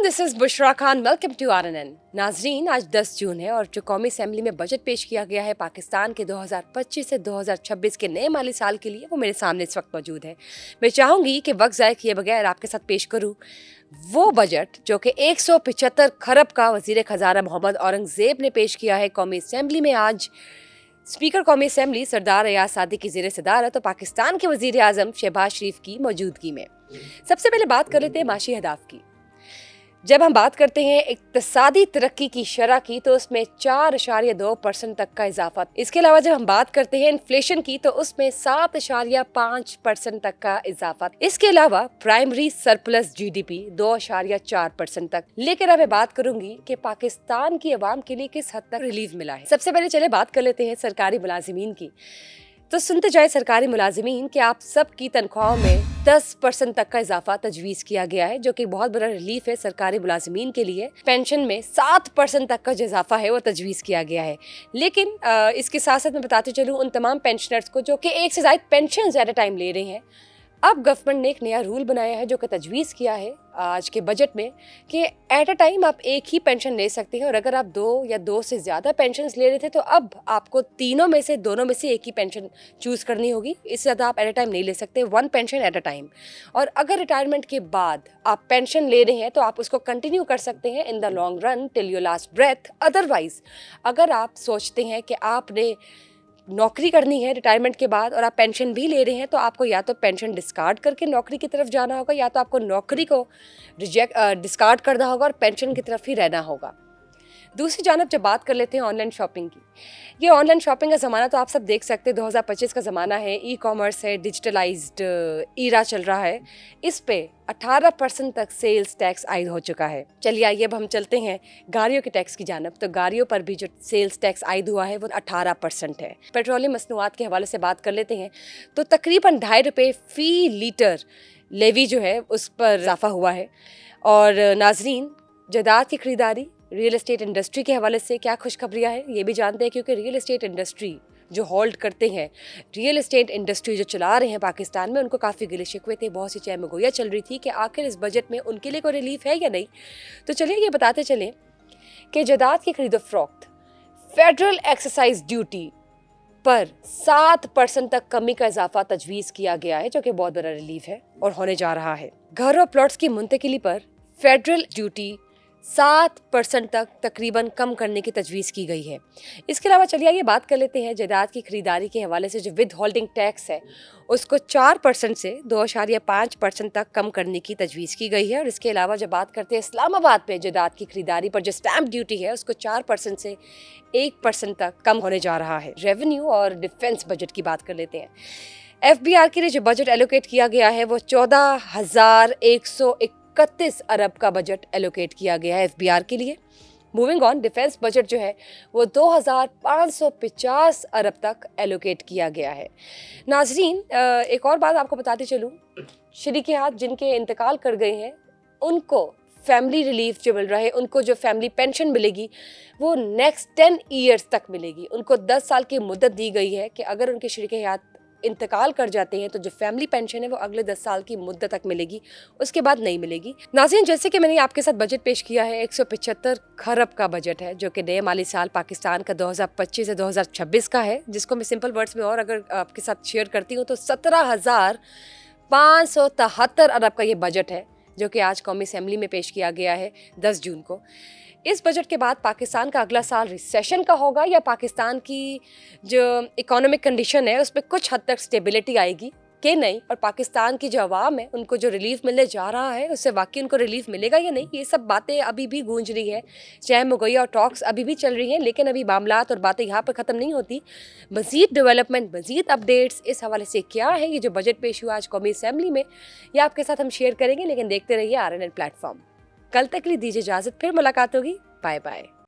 Everyone, this is Bushra Khan. Welcome to RNN। नाजरीन, आज 10 जून है और जो कौमी असेंबली में बजट पेश किया गया है पाकिस्तान के 2025 से 2026 के नए माली साल के लिए, वो मेरे सामने इस वक्त मौजूद है। मैं चाहूँगी कि वक्त ज़ाय किए बगैर आपके साथ पेश करूँ वो बजट जो कि 175 खरब का वज़ीर ख़ज़ाना मोहम्मद औरंगज़ेब ने पेश किया है कौमी असेंबली में। आज स्पीकर कौमी असेंबली सरदार रियाज सादी की ज़ेर सदारत और पाकिस्तान के वज़ीर आज़म शहबाज शरीफ की मौजूदगी में। सबसे पहले बात कर लेते हैं माशी अहदाफ की। जब हम बात करते हैं इक्तिसादी तरक्की की शरह की तो उसमें 4.2% तक का इजाफा। इसके अलावा जब हम बात करते हैं इन्फ्लेशन की तो उसमें 7.5% तक का इजाफा। इसके अलावा प्राइमरी सरप्लस GDP 2.4% तक। लेकिन अब मैं बात करूंगी कि पाकिस्तान की आवाम के लिए किस हद तक रिलीफ मिला है। सबसे पहले चले बात कर लेते हैं सरकारी मुलाजिमीन की। तो सुनते जाए सरकारी मुलाजिमीन कि आप सब की तनख्वाहों में 10% तक का इजाफा तजवीज़ किया गया है, जो कि बहुत बड़ा रिलीफ है सरकारी मुलाजिमीन के लिए। पेंशन में 7% तक का जो इजाफा है वो तजवीज़ किया गया है। लेकिन इसके साथ साथ मैं बताते चलूँ उन तमाम पेंशनर्स को जो कि एक से ज़्यादा पेंशन एट अ टाइम ले रहे हैं, अब गवर्नमेंट ने एक नया रूल बनाया है जो कि तजवीज़ किया है आज के बजट में कि एट अ टाइम आप एक ही पेंशन ले सकते हैं। और अगर आप 2 या 2 से ज़्यादा पेंशन ले रहे थे तो अब आपको दोनों में से एक ही पेंशन चूज़ करनी होगी। इससे ज़्यादा आप एट अ टाइम नहीं ले सकते, 1 पेंशन एट अ टाइम। और अगर रिटायरमेंट के बाद आप पेंशन ले रहे हैं तो आप उसको कंटिन्यू कर सकते हैं in the long run till your last breath. Otherwise अगर आप सोचते हैं कि आपने नौकरी करनी है रिटायरमेंट के बाद और आप पेंशन भी ले रहे हैं तो आपको या तो पेंशन डिस्कार्ड करके नौकरी की तरफ जाना होगा या तो आपको नौकरी को डिस्कार्ड करना होगा और पेंशन की तरफ ही रहना होगा। दूसरी जानब जब बात कर लेते हैं ऑनलाइन शॉपिंग की, ये ऑनलाइन शॉपिंग का ज़माना तो आप सब देख सकते हैं 2025 का ज़माना है, ई कॉमर्स है, डिजिटलाइज्ड ईरा चल रहा है। इस पे 18% तक सेल्स टैक्स आयद हो चुका है। चलिए आइए अब हम चलते हैं गाड़ियों के टैक्स की जानब। तो गाड़ियों पर भी जो सेल्स टैक्स आयद हुआ है वो 18% है। पेट्रोलियम मसनूआत के हवाले से बात कर लेते हैं तो तकरीबन 2.5 रुपये फ़ी लीटर लेवी जो है उस पर इजाफा हुआ है। और नाजरीन, जायदाद की खरीदारी, रियल एस्टेट इंडस्ट्री के हवाले से क्या खुशखबरियाँ हैं ये भी जानते हैं, क्योंकि रियल एस्टेट इंडस्ट्री जो होल्ड करते हैं, रियल एस्टेट इंडस्ट्री जो चला रहे हैं पाकिस्तान में, उनको काफ़ी गिले शिकवे थे, बहुत सी चहमगोइयाँ चल रही थी कि आखिर इस बजट में उनके लिए कोई रिलीफ है या नहीं। तो चलिए ये बताते चलें कि जायदाद की खरीदो फरोख्त, फेडरल एक्साइज ड्यूटी पर 7% तक कमी का इजाफा तजवीज़ किया गया है, जो कि बहुत बड़ा रिलीफ है और होने जा रहा है। घर और प्लॉट्स की मुंतकिली पर फेडरल ड्यूटी 7% तक तकरीबन कम करने की तजवीज़ की गई है। इसके अलावा चलिए आइए बात कर लेते हैं जायदाद की खरीदारी के हवाले से जो विद होल्डिंग टैक्स है उसको 4% से 2.5% तक कम करने की तजवीज़ की गई है। और इसके अलावा जब बात करते हैं इस्लामाबाद में जायदाद की खरीदारी पर जो स्टैम्प ड्यूटी है उसको 4% से 1% तक कम होने जा रहा है। रेवेन्यू और डिफेंस बजट की बात कर लेते हैं। FBR के लिए जो बजट एलोकेट किया गया है वो 14,131 अरब का बजट एलोकेट किया गया है FBR के लिए। मूविंग ऑन, डिफेंस बजट जो है वो 2,550 अरब तक एलोकेट किया गया है। नाजरीन, एक और बात आपको बताते चलूँ, शरीके हाथ जिनके इंतकाल कर गए हैं उनको फैमिली रिलीफ जो मिल रहा है, उनको जो फैमिली पेंशन मिलेगी वो नेक्स्ट 10 ईयर्स तक मिलेगी। उनको 10 साल की मुद्दत दी गई है कि अगर उनके शरीके हाथ इंतकाल कर जाते हैं तो जो फैमिली पेंशन है वो अगले 10 साल की मुद्दत तक मिलेगी, उसके बाद नहीं मिलेगी। नाज़रीन, जैसे कि मैंने आपके साथ बजट पेश किया है, 175 खरब का बजट है जो कि नए माली साल पाकिस्तान का 2025 से 2026 का है, जिसको मैं सिंपल वर्ड्स में और अगर आपके साथ शेयर करती हूँ तो 17,573 अरब का ये बजट है जो कि आज कौमी असेंबली में पेश किया गया है 10 जून को। इस बजट के बाद पाकिस्तान का अगला साल रिसेशन का होगा या पाकिस्तान की जो इकोनॉमिक कंडीशन है उस पर कुछ हद तक स्टेबिलिटी आएगी कि नहीं, और पाकिस्तान की जो आवाम है उनको जो रिलीफ मिलने जा रहा है उससे वाकई उनको रिलीफ मिलेगा या नहीं, ये सब बातें अभी भी गूंज रही है। चहमगोइयाँ और टॉक्स अभी भी चल रही हैं, लेकिन अभी मामलात और बातें यहाँ पर ख़त्म नहीं होती। मज़ीद डेवलपमेंट, मज़ीद अपडेट्स इस हवाले से क्या है, ये जो बजट पेश हुआ आज कौमी असेंबली में, ये आपके साथ हम शेयर करेंगे। लेकिन देखते रहिए RNN प्लेटफॉर्म। कल तक के लिए दीजिए इजाज़त, फिर मुलाकात होगी। Bye bye.